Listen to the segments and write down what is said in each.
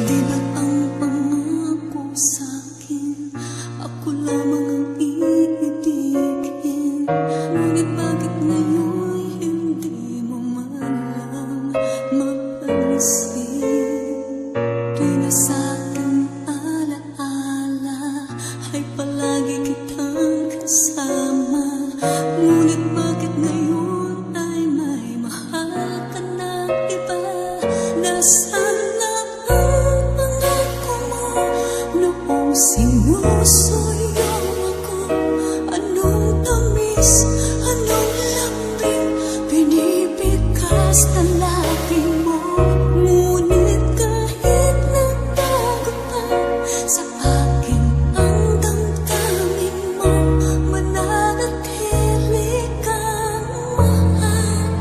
Di ba't ang pangako sa'kin ako lamang ang iibigin? Ngunit bakit ngayon hindi mo man lang mapansin? Di na sa'king alaala ay palagi kitang kasama. Ngunit bakit ngayon ay may mahal ka ng iba? Nasaan na ang pangako mo noong sinusuyo ako? Anong tamis, anong lambing binibigkas ng labi mo? Ngunit kahit nagbago pa sa akin ang damdamin mo, mananatili kang mahal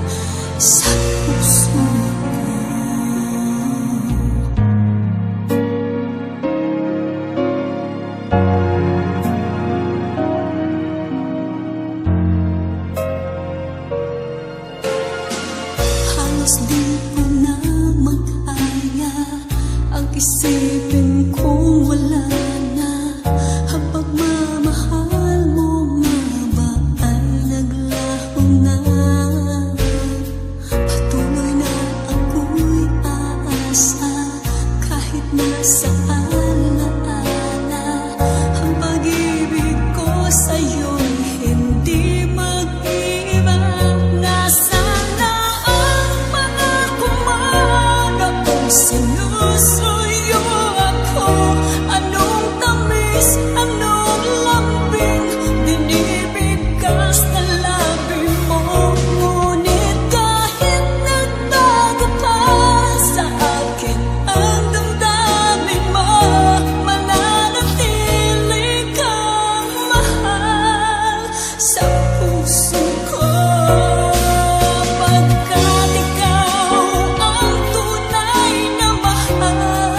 sa puso ko. Halos di ko na makaya ang isipin kong wala na ang pagmamahal mo nga ba ay naglaho na? Patuloy na ako'y aasa kahit nasa alaala ang pag-ibig ko sa'yo'y hindi mag-iba. Nasaan na ang pangako mo noong sinusuyo ako? Anong tamis, anong lambing binibigkas na labi mo? Ngunit kahit nagbago pa sa akin ang damdamin mo, mananatili kang mahal sa puso ko. Pagkat ikaw ang tunay na mahal,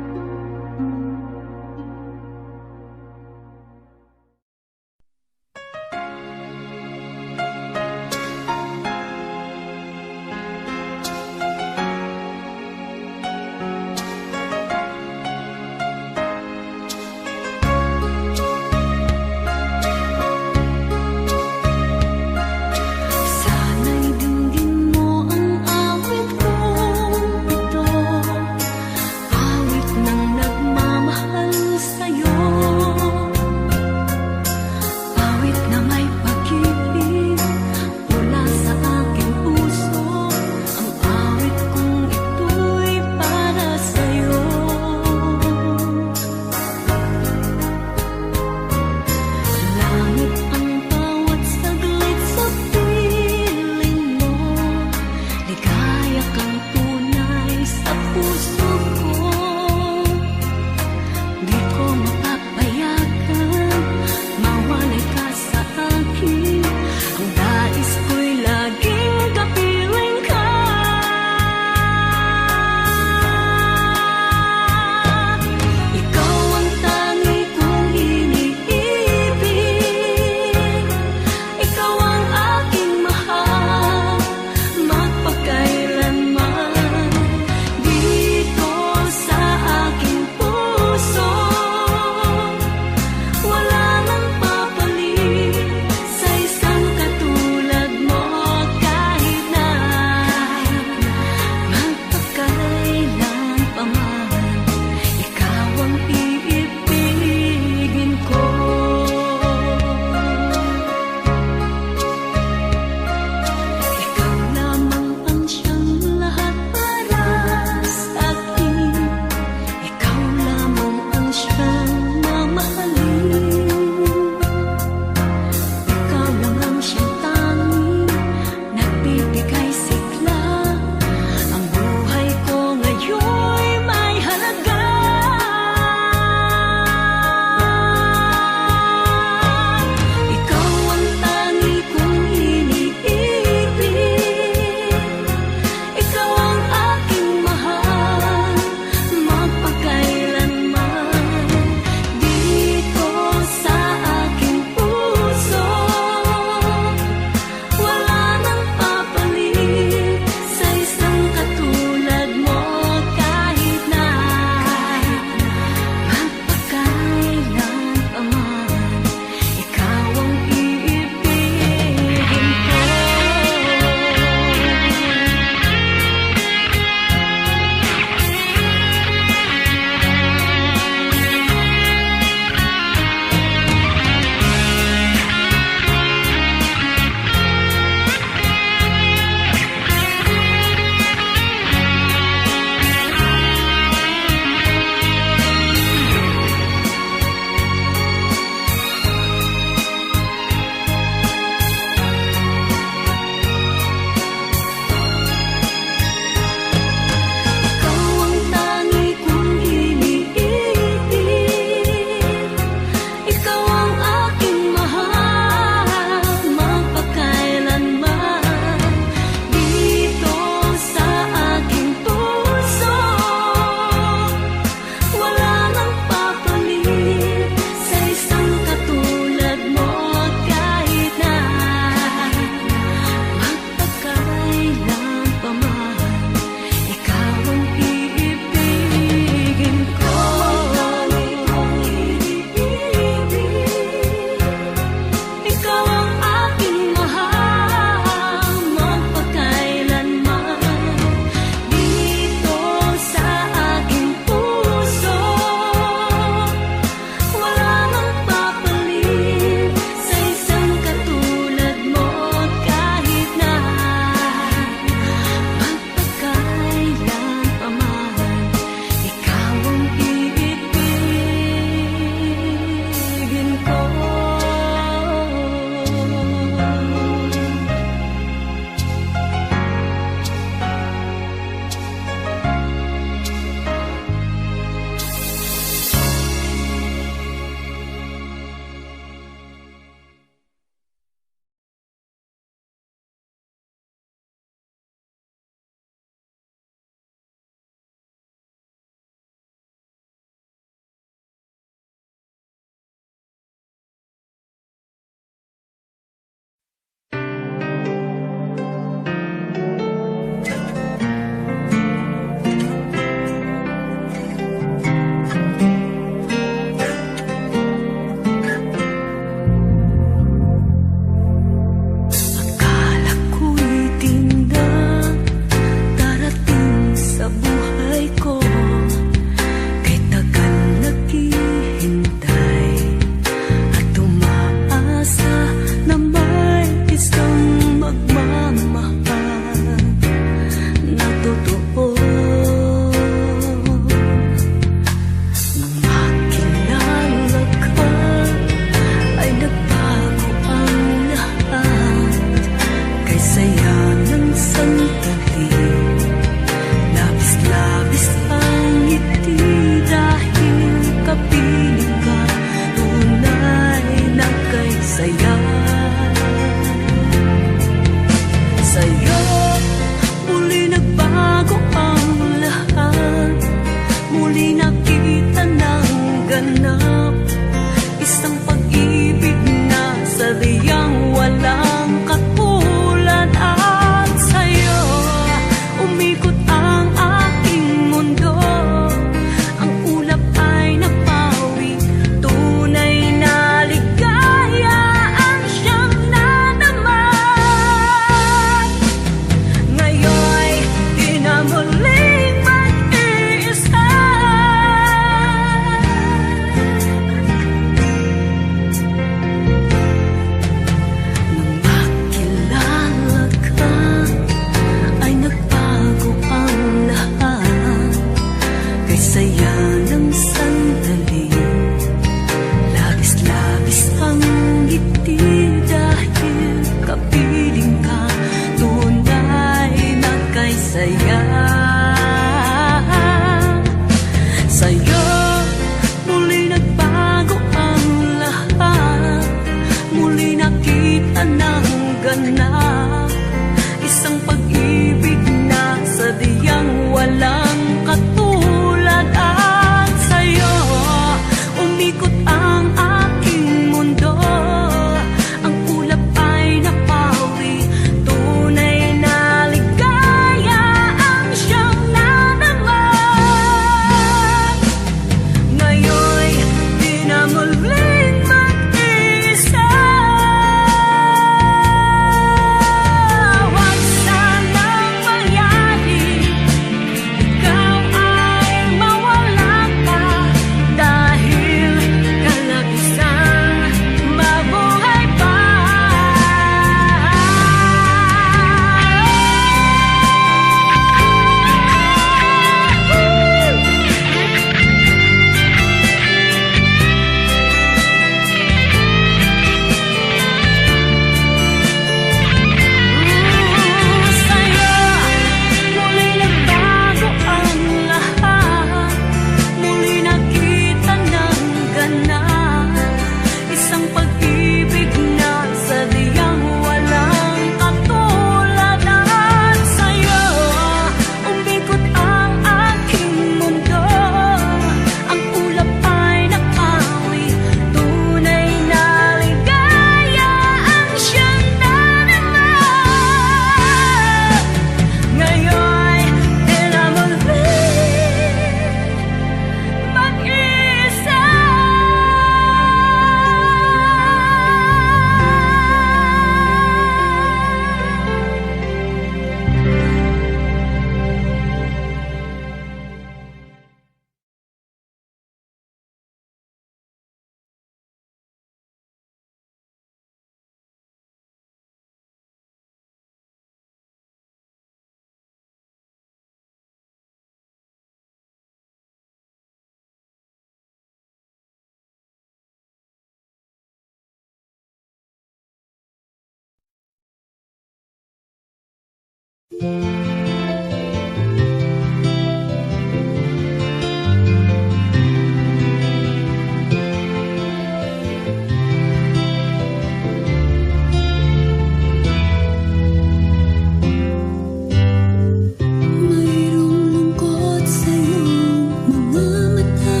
Mayroong lungkot sa iyong mga mata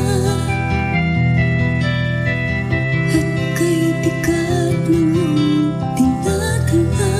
at kay bigat ng iyong tinatala.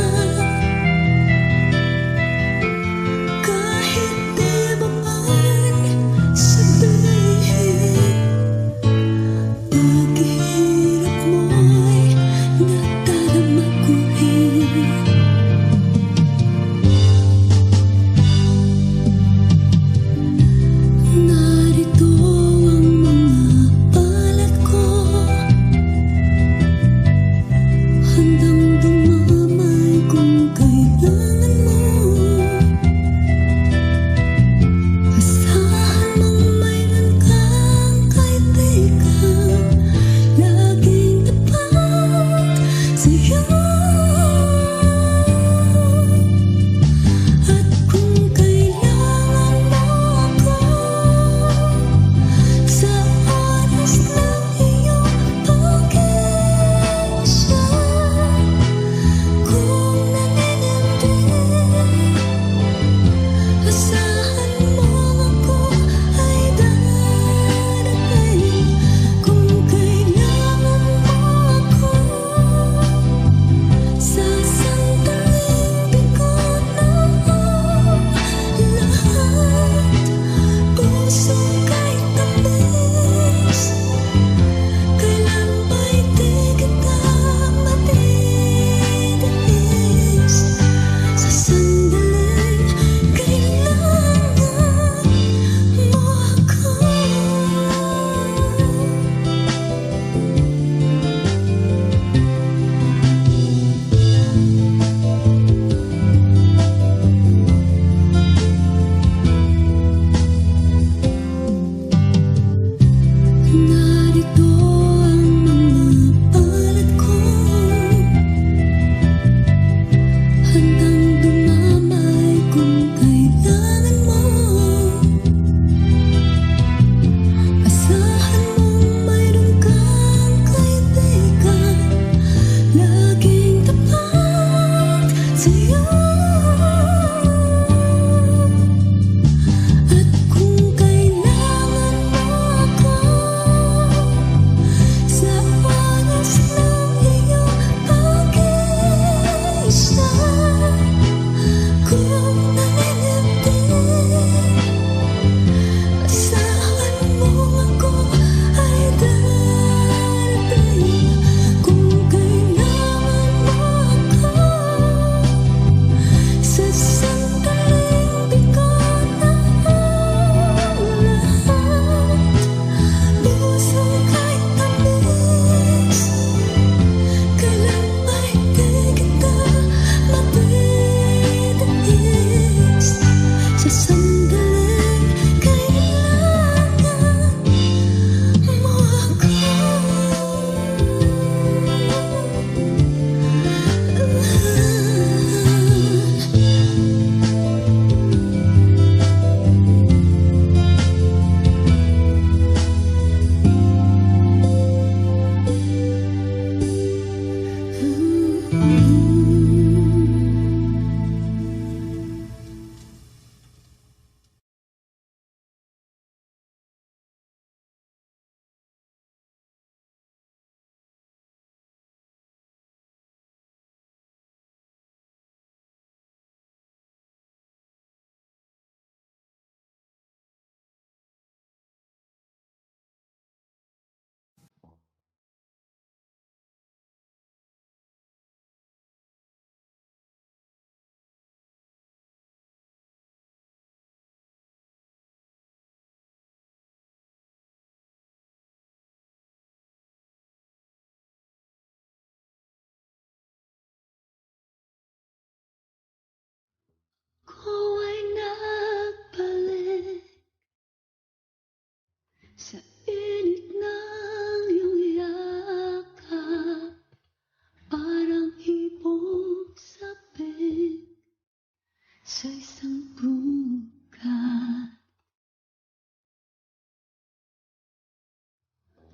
sa isang bukat.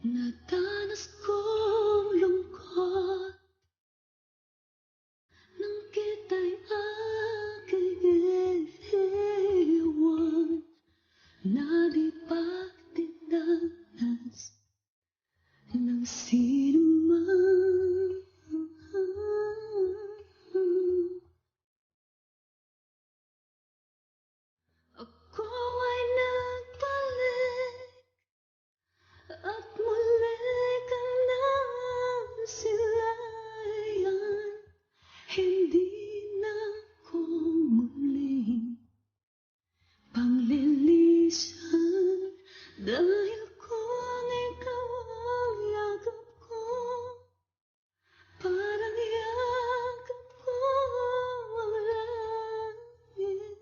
Nadanas kong lungkot nang kita'y aking iwan na di pagtinanas ng sinuman. Ako ay nagbalik at muli ka nasilayan. Hindi na ako muling panglilisan, dahil kung ikaw ang yakap ko, parang yakap ko ang langit,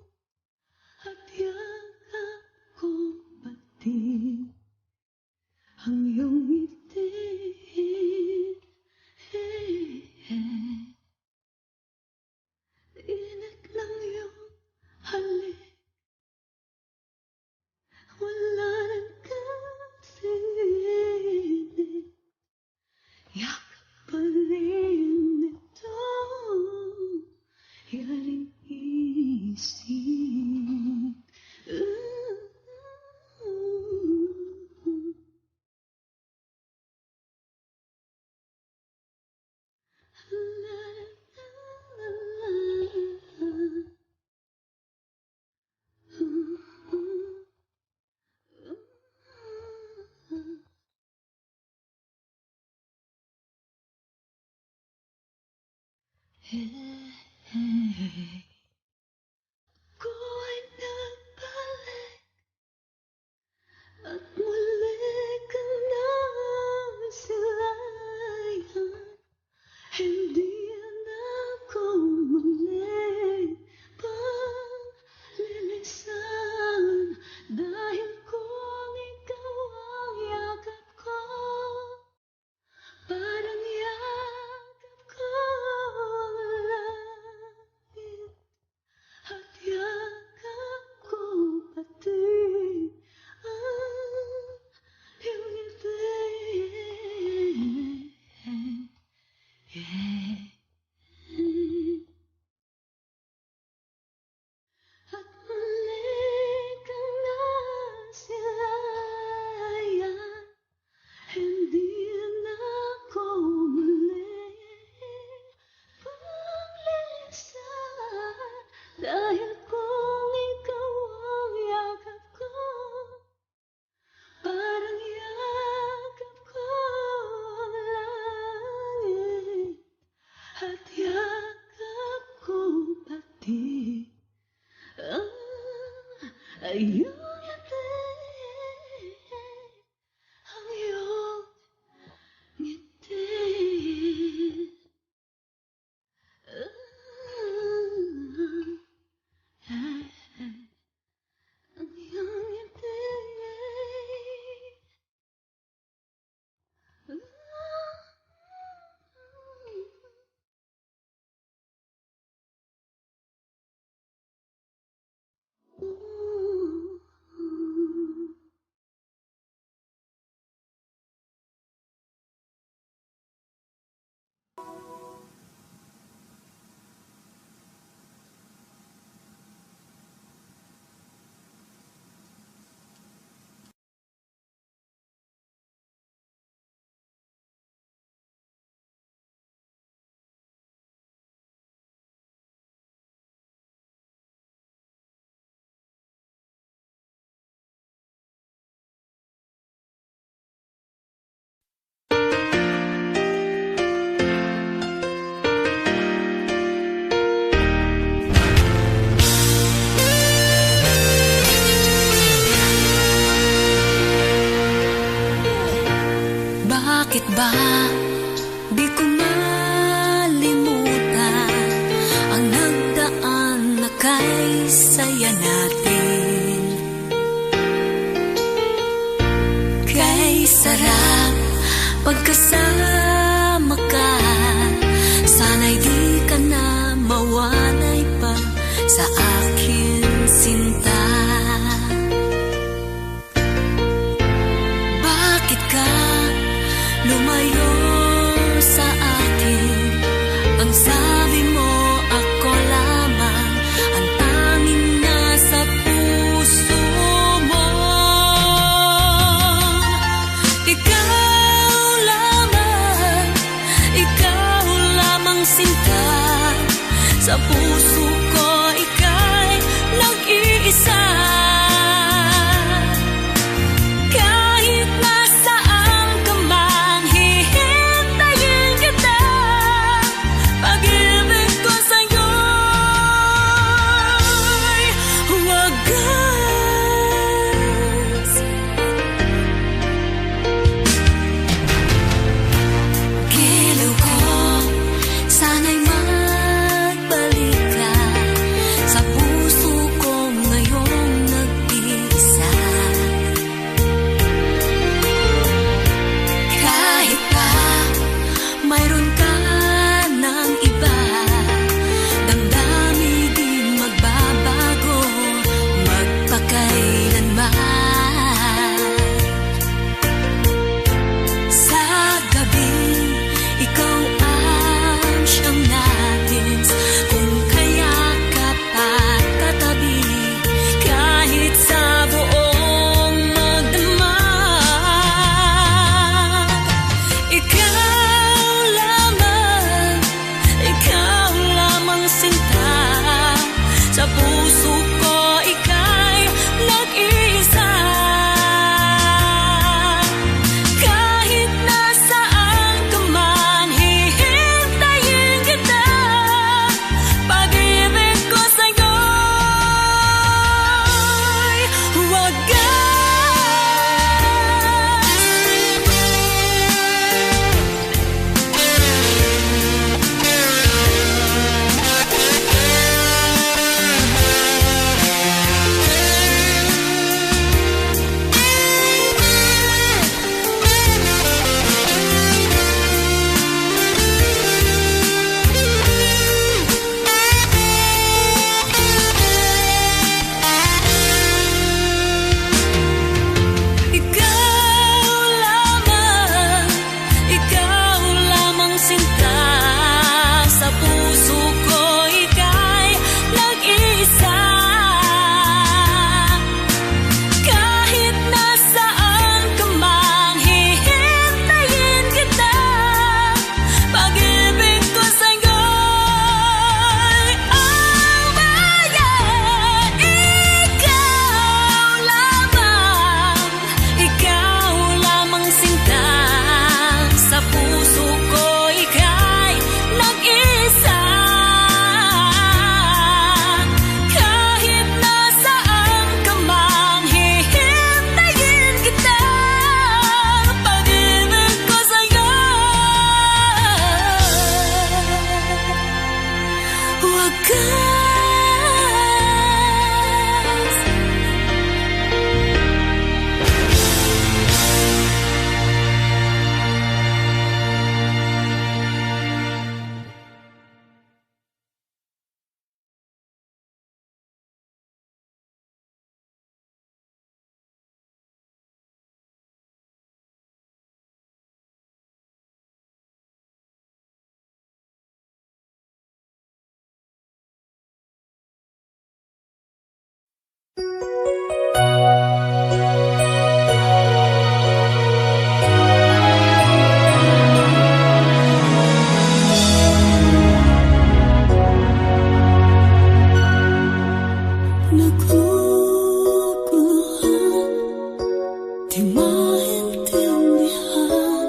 at yakap ko pati ang iyong ngiti. Init ng iyong halik, wala nang kasing yakap pa rin ito, yaring isip. Ako ay nagbalik at muli ka nasilayan. Hindi na ako muling panglilisan, dahil kung ikaw ang yakap ko, parang yakap ko ang langit, at yakap ko pati ang iyong ngiti. At muli kang nasilayan. Hindi na ako muling panglilisan, dahil kung ikaw ang yakap ko, parang yakap ko ang langit, at yakap ko pati ang iyong ngiti. Ang iyong ngiti. Ang iyong ngiti. Bakit ba di ko malimutan ang nagdaan na kay saya natin? Kay sarap pagkasama ka, sana'y di ka na mawalay pa sa akin. sinta. Bakit ka lumayo sa akin? Ang sabi mo ako lamang ang tanging nasa puso mo. Ikaw lamang sinta. Sa puso ko ika'y nag-iisa. Kahit nasaan ka man, hihintayin kita. Pag-ibig ko sa'yo'y wagas. Giliw ko, sana'y magbalik ka sa puso ko ngayong nag-iisa. Kahit pa mayroon ka ng iba, damdamin di magbabago magpakailanman. Sa gabing ikaw ang siyang nais kung kayakap at katabi, kahit sa buong magdamag. Ikaw lamang sinta. Sa puso ko ika'y nag-iisa. Kahit nasaan ka man, hihintayin kita. Pag-ibig ko sa'yo'y wagas. Ikaw lamang sinta. Sa puso ko ika'y nag-iisa. Kahit nasaan ka man, hihintayin kita. Pag-ibig ko sa'yo'y ang bayan. Ikaw lamang sinta. Sa puso ko ika'y nag-iisa. Kahit nasaan ka man, hihintayin kita. Pag-ibig ko sa'yo'y wagas. Naguguluhan, di maintindihan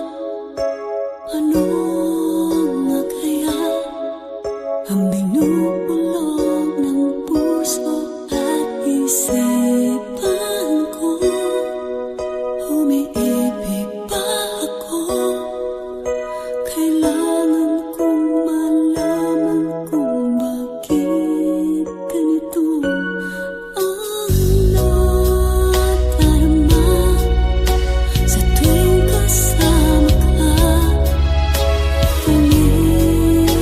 anong nagaya ang binubulog ng puso at isipan ko. Umiibig ba ako? Kailangan kong malaman kung bakit ganito ang nadarama sa tuwing kasama ka. Umibilis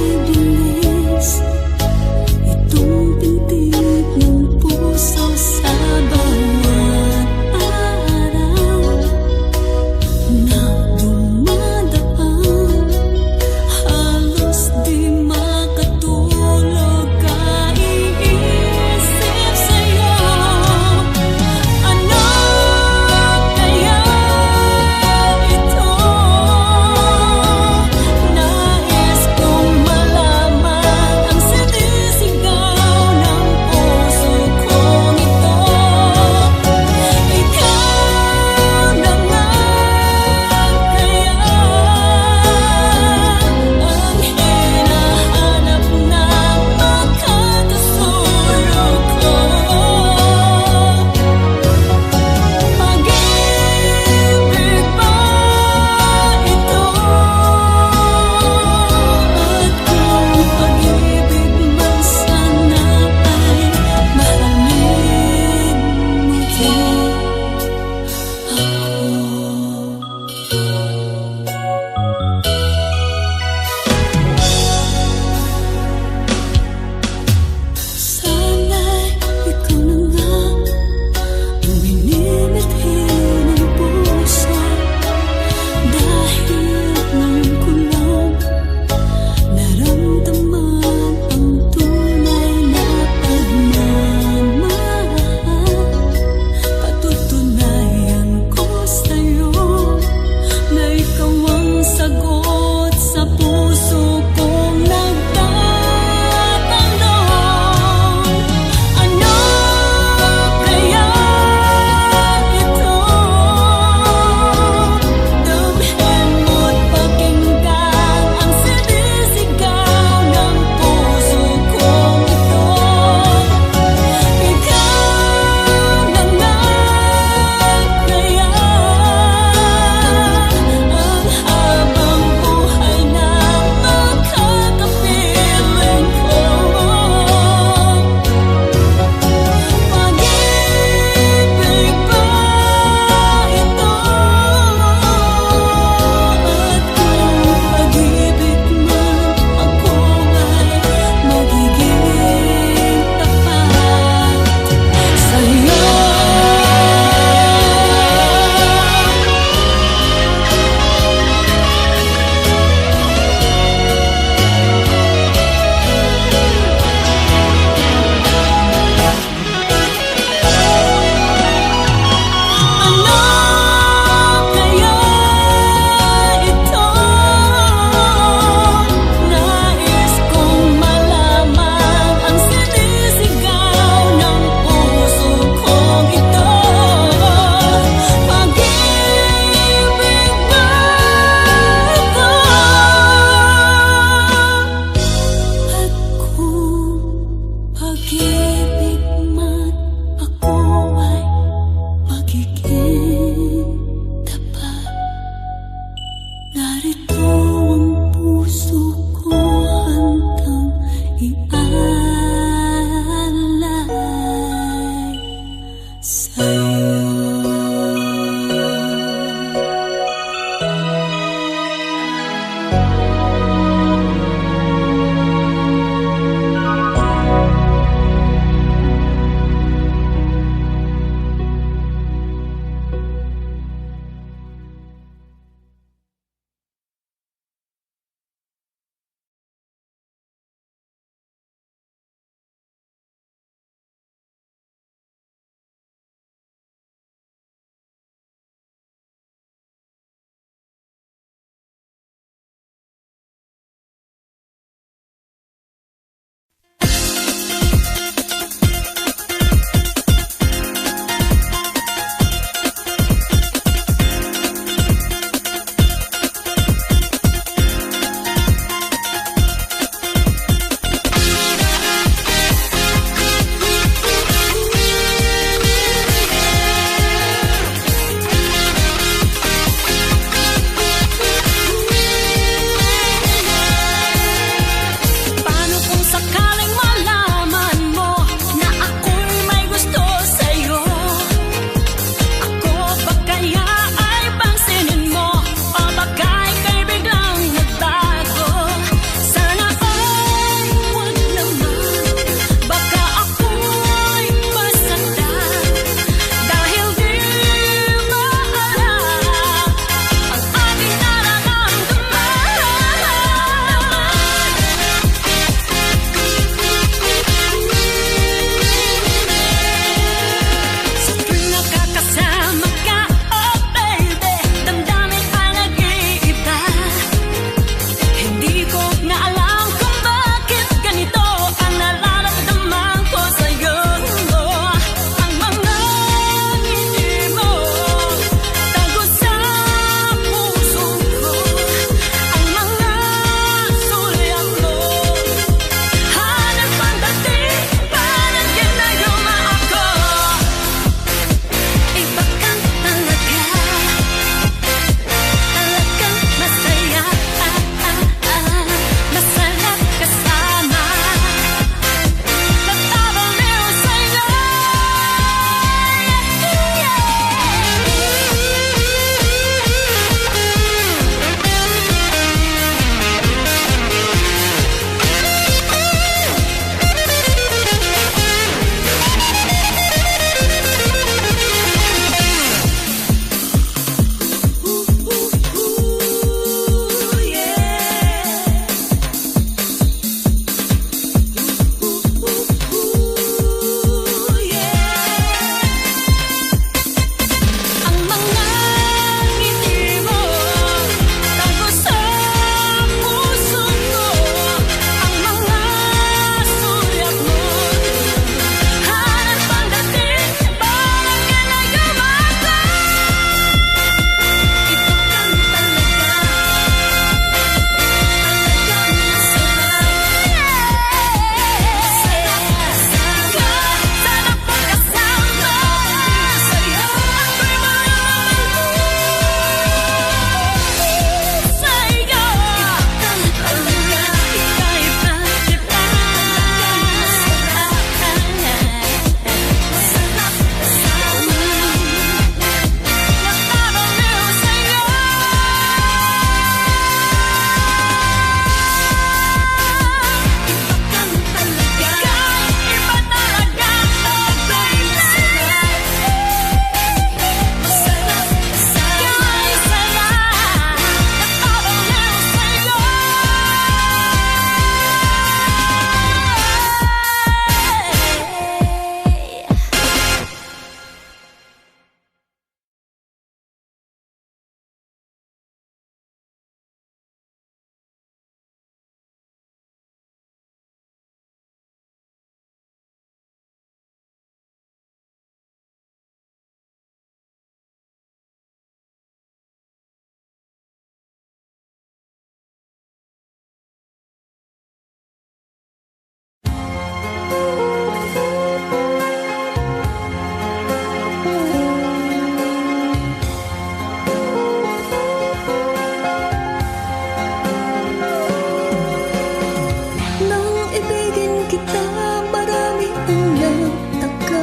kita, marami ang nagtaka.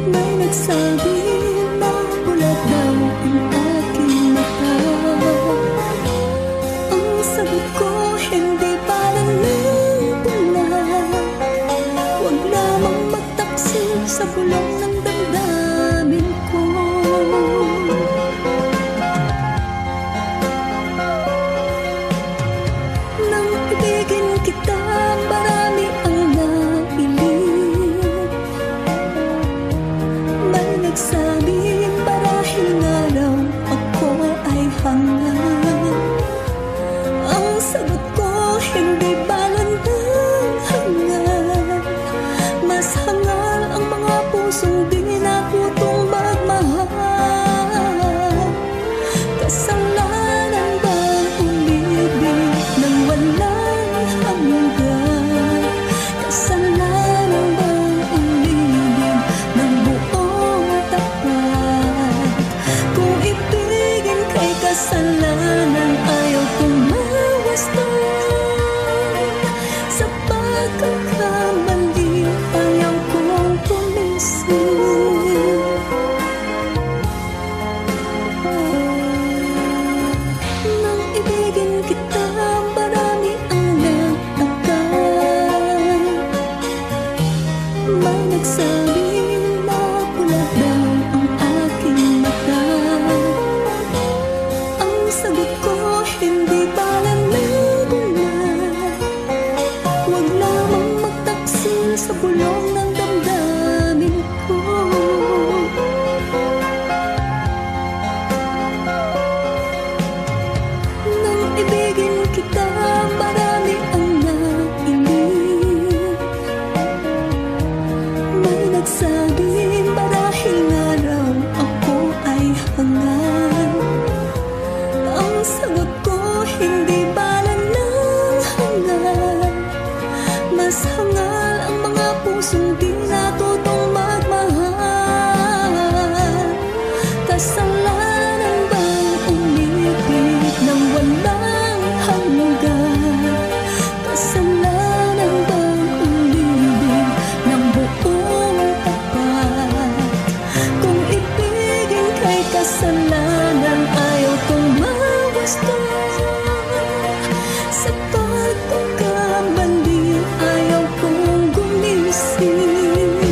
May nagsabi na pula daw ang aking mata. Ang sagot ko, hindi pala ng pula. Huwag lamang magtaksil sa bulong ng damdamin ko. Nang ibigin kita, marami ang nailing. May nagsabi, marahil nga raw ako ay hangal. Ang sagot ko, hindi balan ng hangal. Mas hangal ang mga pusong di natutong magmahal. Kasalanan bang umibig nang walang hanggan? Kasalanan bang umibig ng buong tapat? Kung ibigin kay kasalanan, ayaw kong mawastan. Sa pagkakamali, ayaw kong pumisin. Nang ibigin kita, marami ang nagtaka. May nagsabi na pula daw ang aking mata. Ang sagot ko, hindi balan ng bulan. Huwag lamang magtaksil sa bulong ng damdamin ko. Nang ibigin kita, marami ang nailing. May nagsabi, marahil nga raw ako ay hangal. Ang sagot ko, hindi balan ng hangal. Mas hangal ang mga pusong di natutong magmahal. Kasalanan bang umibig nang walang hanggan? Kasalanan bang umibig ng buong tapat? Kung ibigin kay kasalanan, ayaw kong mawastan. Sa pagkakamali, ayaw kong gumising.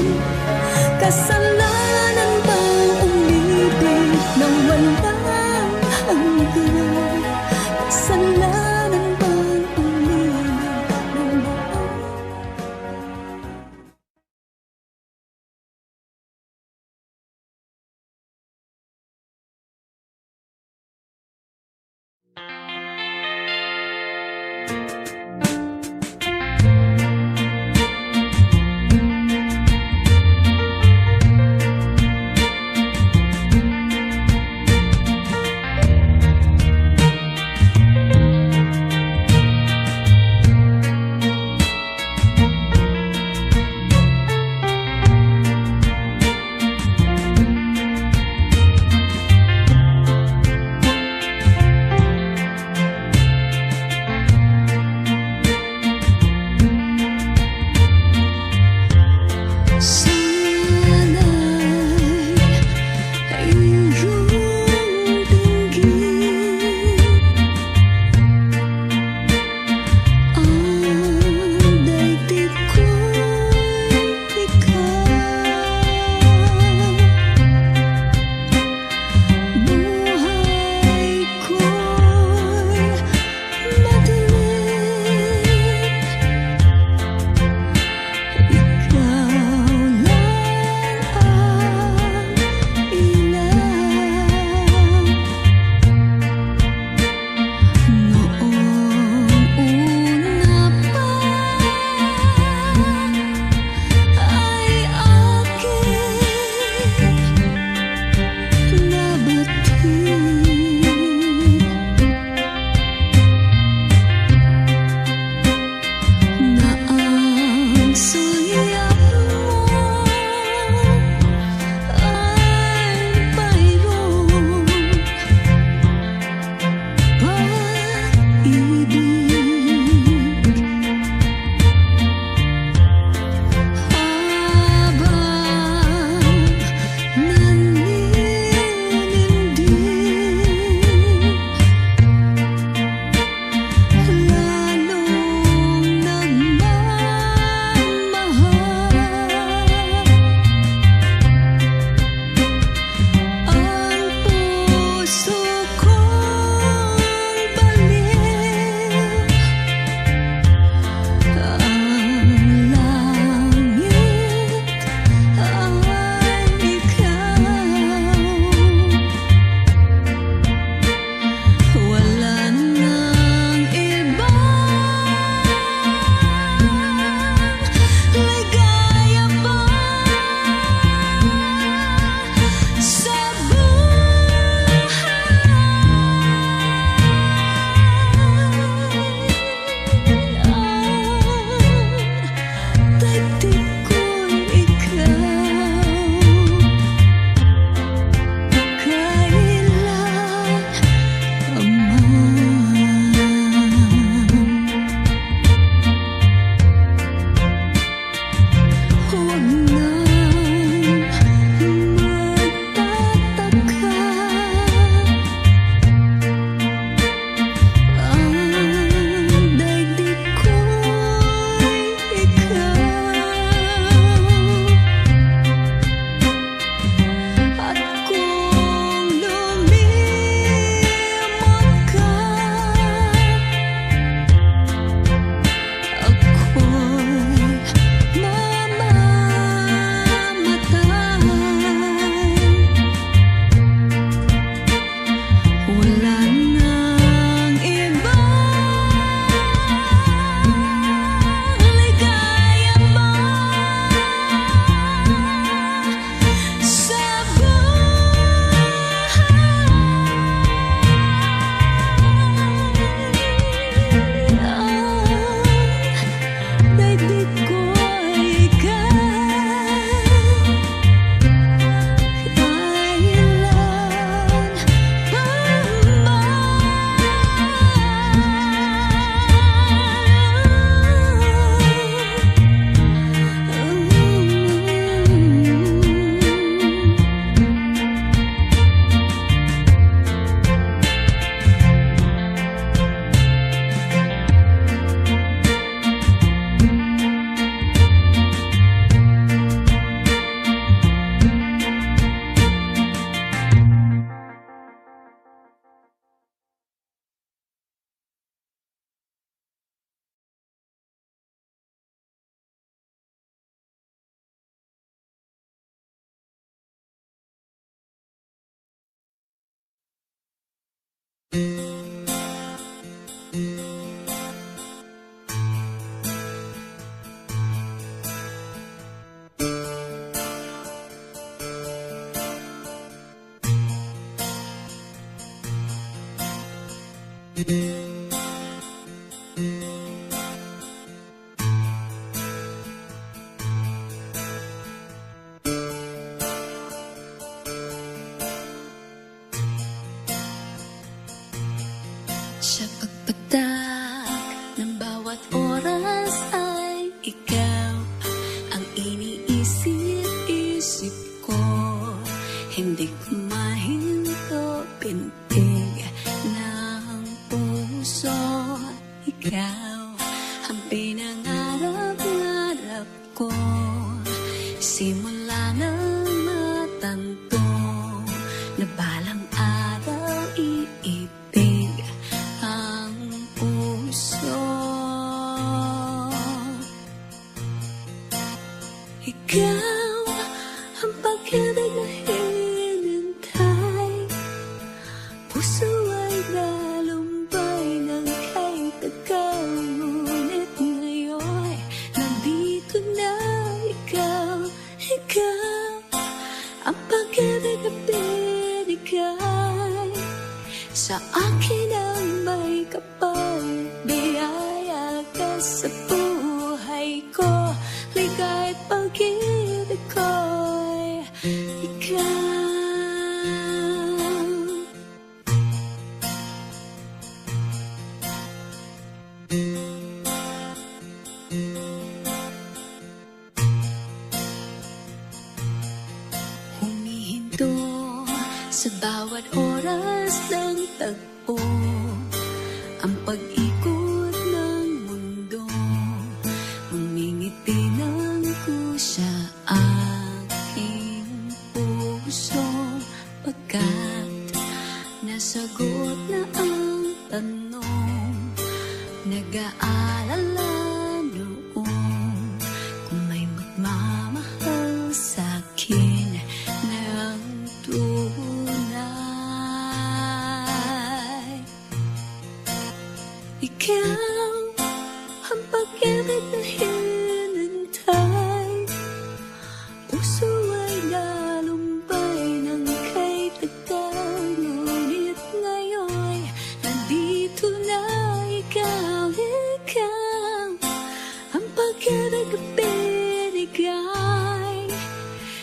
Sa pagpatak ng bawat oras ay ikaw ang iniisip-isip ko. Hindi ko mahinto pintig ng puso. Ikaw ang pinangarap-ngarap ko. Simula nang matanto na balang araw iibig ang puso. Ikaw ang pag-ibig na hinintay. Puso ay nalumbay ng kay tagal. Ngunit ngayon nandito na ikaw. Ikaw ang pag-ibig na binigay sa akin ang may kapal. Biyaya ka sa buhay ko. Liga't pag-ibig ko'y ikaw. Humihinto sa bawat oras ng tagpo ang pag-ikot ng mundo. Humingiti ng kusa aking puso pagkat nasagot na ang tanong. Nag-aalala noon kung may magmamahal sa'kin ng tunay. Ikaw ang pag-ibig na hinintay. Puso ay nalumbay ng kay tagal. Ngunit ngayon nandito na ikaw. Ikaw ang pag-ibig na binigay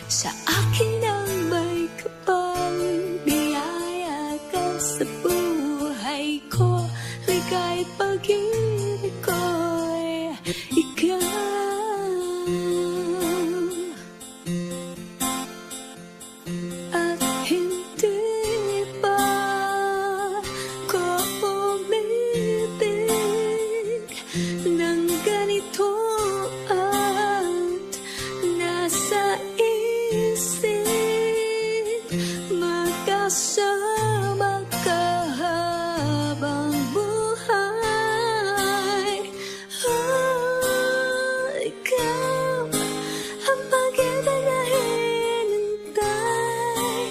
sa akin ang may kapal. Biyaya ka sa buhay ko. Liga't pag-ibig ko'y ikaw. At hindi pa ko umibig ng ganito at nasa isip magkasama ka habang buhay. Ikaw ang pag-ibig na hinintay.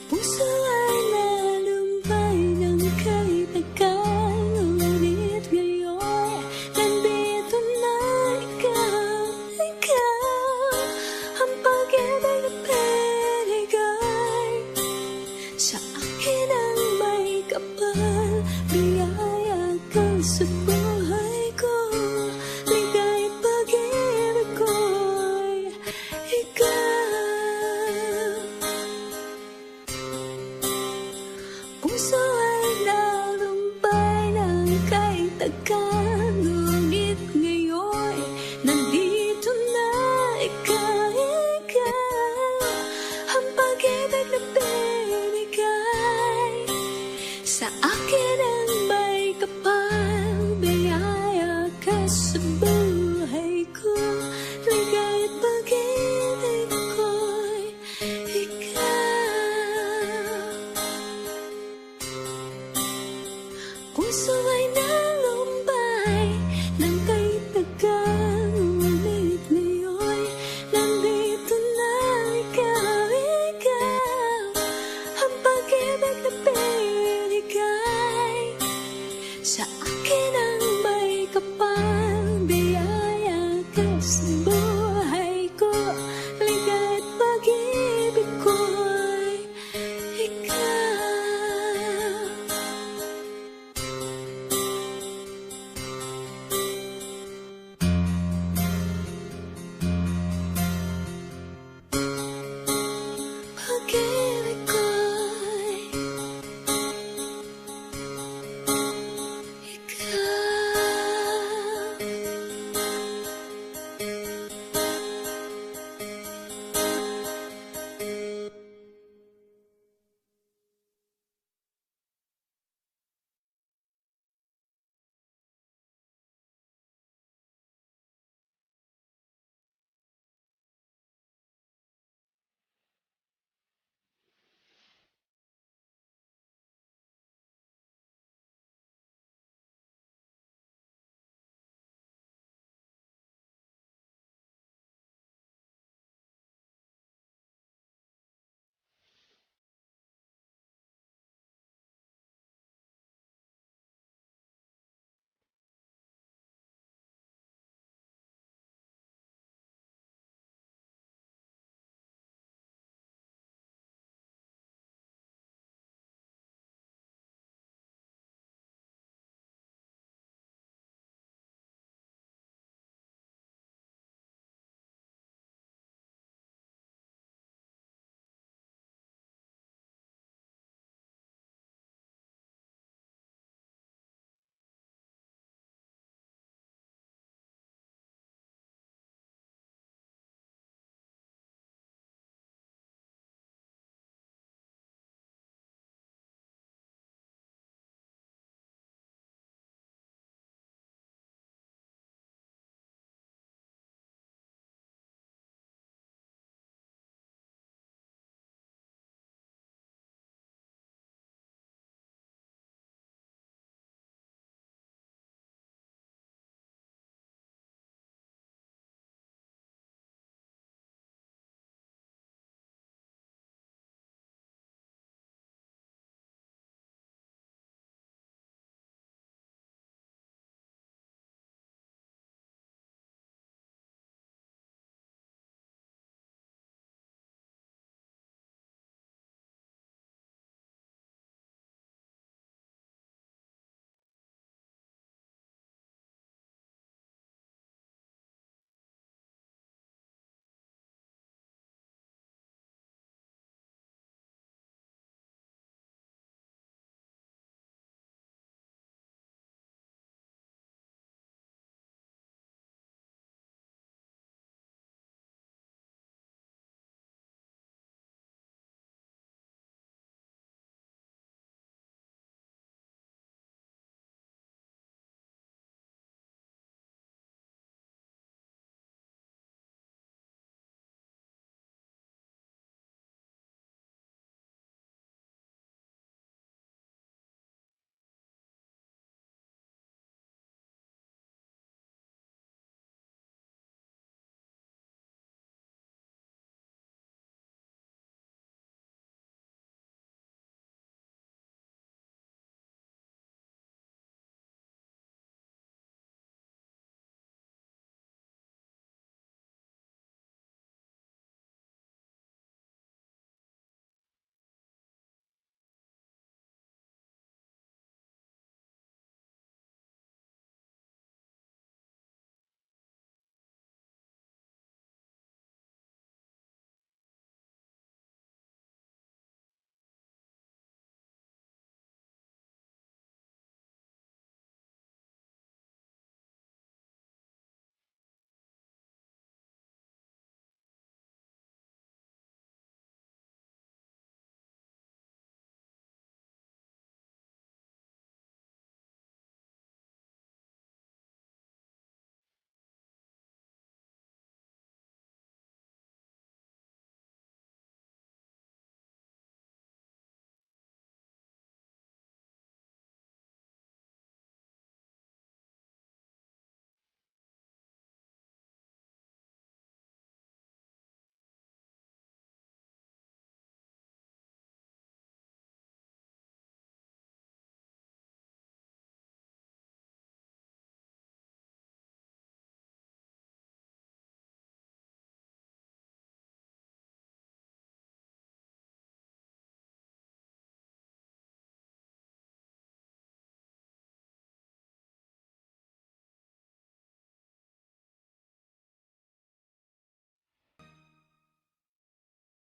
Puso ay nalumbay ng kay tagal. Ngunit ngayon nandito na ikaw. Ikaw ang pag-ibig na binigay sa akin ang may kapal. Biyaya ka sa buhay ko. Liga't pag-ibig ko'y ikaw. Puso ay nalumbay ng kay tagal. Ngunit ngayon nandito na ikaw. Ikaw ang pag-ibig na binigay sa akin ang may kapal. Biyaya ka sa buhay ko. Liga't pag-ibig ko'y ikaw. Puso ay nalumbay ng kay tagal. Ngunit ngayon nandito na ikaw. Ikaw ang pag-ibig na binigay sa akin ang may kapal. Biyaya ka sa